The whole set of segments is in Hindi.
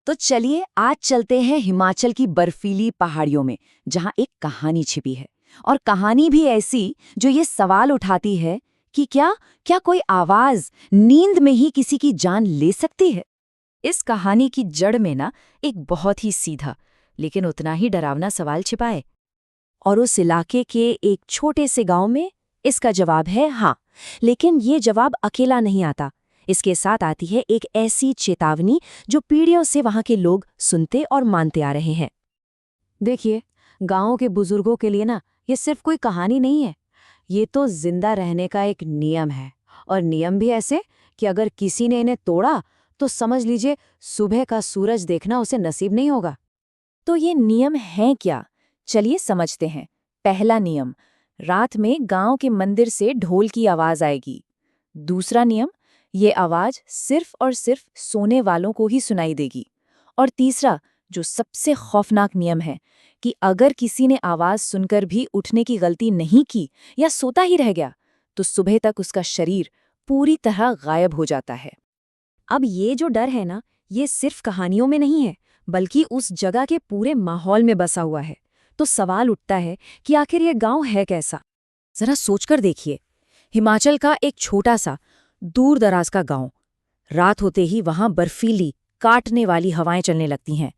तो चलिए आज चलते हैं हिमाचल की बर्फीली पहाड़ियों में, जहां एक कहानी छिपी है। और कहानी भी ऐसी जो ये सवाल उठाती है कि क्या क्या कोई आवाज नींद में ही किसी की जान ले सकती है। इस कहानी की जड़ में ना एक बहुत ही सीधा लेकिन उतना ही डरावना सवाल छिपा है। और उस इलाके के एक छोटे से गांव में इसका जवाब है हाँ। लेकिन ये जवाब अकेला नहीं आता। इसके साथ आती है एक ऐसी चेतावनी जो पीढ़ियों से वहां के लोग सुनते और मानते आ रहे हैं। देखिए, गांव के बुजुर्गों के लिए ना ये सिर्फ कोई कहानी नहीं है, ये तो जिंदा रहने का एक नियम है। और नियम भी ऐसे कि अगर किसी ने इन्हें तोड़ा तो समझ लीजिए सुबह का सूरज देखना उसे नसीब नहीं होगा। तो ये नियम है क्या? चलिए समझते हैं। पहला नियम, रात में गांव के मंदिर से ढोल की आवाज आएगी। दूसरा नियम, ये आवाज सिर्फ और सिर्फ सोने वालों को ही सुनाई देगी। और तीसरा, जो सबसे खौफनाक नियम है, कि अगर किसी ने आवाज सुनकर भी उठने की गलती नहीं की या सोता ही रह गया, तो सुबह तक उसका शरीर पूरी तरह गायब हो जाता है। अब ये जो डर है ना, ये सिर्फ कहानियों में नहीं है, बल्कि उस जगह के पूरे माहौल में बसा हुआ है। तो सवाल उठता है कि आखिर ये गांव है कैसा? जरा सोचकर देखिए, हिमाचल का एक छोटा सा दूर दराज का गांव। रात होते ही वहां बर्फीली काटने वाली हवाएं चलने लगती हैं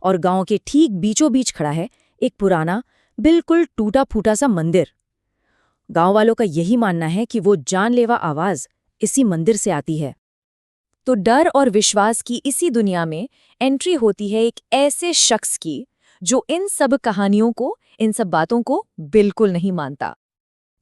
और गांव के ठीक बीचों बीच खड़ा है एक पुराना बिल्कुल टूटा फूटा सा मंदिर। गांव वालों का यही मानना है कि वो जानलेवा आवाज इसी मंदिर से आती है। तो डर और विश्वास की इसी दुनिया में एंट्री होती है एक ऐसे शख्स की जो इन सब कहानियों को, इन सब बातों को बिल्कुल नहीं मानता।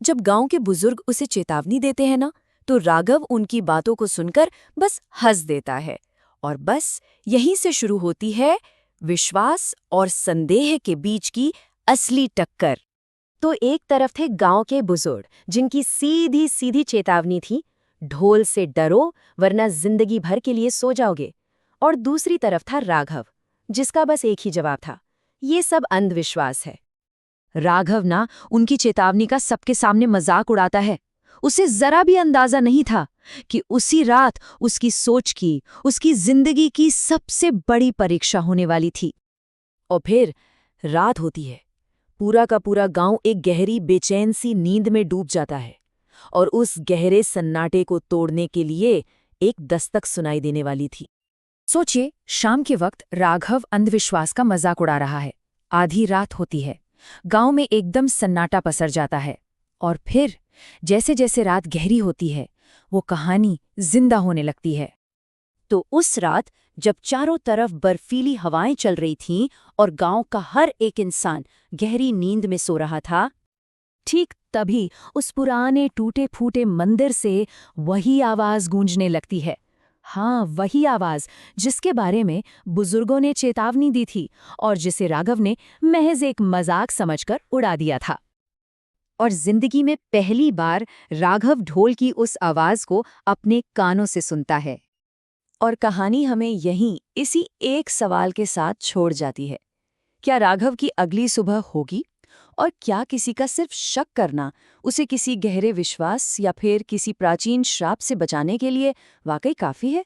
जब गांव के बुजुर्ग उसे चेतावनी देते हैं ना, तो राघव उनकी बातों को सुनकर बस हंस देता है। और बस यहीं से शुरू होती है विश्वास और संदेह के बीच की असली टक्कर। तो एक तरफ थे गांव के बुजुर्ग जिनकी सीधी सीधी चेतावनी थी, ढोल से डरो वरना जिंदगी भर के लिए सो जाओगे। और दूसरी तरफ था राघव, जिसका बस एक ही जवाब था, ये सब अंधविश्वास है। राघव ना उनकी चेतावनी का सबके सामने मजाक उड़ाता है। उसे जरा भी अंदाजा नहीं था कि उसी रात उसकी सोच की, उसकी जिंदगी की सबसे बड़ी परीक्षा होने वाली थी। और फिर रात होती है, पूरा का पूरा गांव एक गहरी बेचैन सी नींद में डूब जाता है। और उस गहरे सन्नाटे को तोड़ने के लिए एक दस्तक सुनाई देने वाली थी। सोचिए, शाम के वक्त राघव अंधविश्वास का मजाक उड़ा रहा है। आधी रात होती है, गांव में एकदम सन्नाटा पसर जाता है। और फिर जैसे जैसे रात गहरी होती है, वो कहानी जिंदा होने लगती है। तो उस रात जब चारों तरफ बर्फीली हवाएं चल रही थीं और गांव का हर एक इंसान गहरी नींद में सो रहा था, ठीक तभी उस पुराने टूटे फूटे मंदिर से वही आवाज गूंजने लगती है। हाँ, वही आवाज जिसके बारे में बुजुर्गों ने चेतावनी दी थी और जिसे राघव ने महज एक मजाक समझकर उड़ा दिया था। और जिंदगी में पहली बार राघव ढोल की उस आवाज को अपने कानों से सुनता है। और कहानी हमें यहीं इसी एक सवाल के साथ छोड़ जाती है, क्या राघव की अगली सुबह होगी? और क्या किसी का सिर्फ शक करना उसे किसी गहरे विश्वास या फिर किसी प्राचीन श्राप से बचाने के लिए वाकई काफी है?